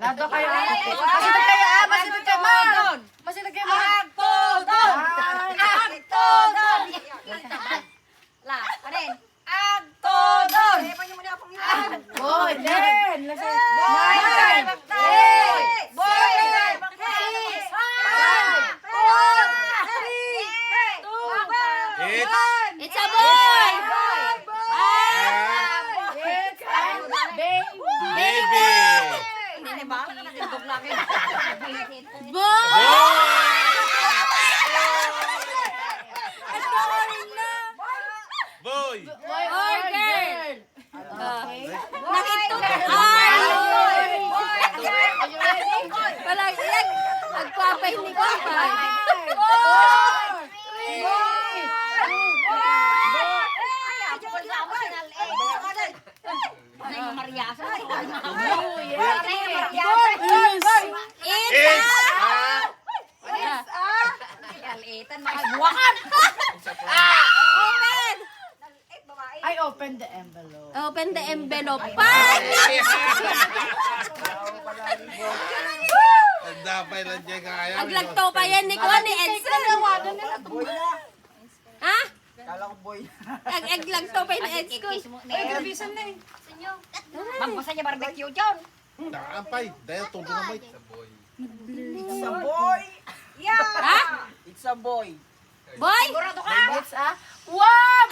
Nado kayo. Masinag kayo ah. Masinag kayo ma. Masinag kayo ma. Agtodon! Agtodon! La, anin? Agtodon! Boy, then. Boy! Boy! It's a boy! It's a Baby! Hindi ba? Nakatindog lang yun. Boy! Boy! Boy or girl. Nakito Boy! ay! Are you ready? Walang iyak. Nagpapahinig ko pa. Open! I opened the envelope. Open the envelope. Pan! Ang dapay lang dyan kaya. Aglagto pa yan ni Ko ni Edson. Ha? Kala ko boy. Aglagto pa ni Edson. Ay, gabisan na eh. Magbasa niya barbecue dyan. Nakampay. Dahil tubo na may. It's a boy. Ha? It's a boy. Boy? Sigurado ka? It's a... Wow!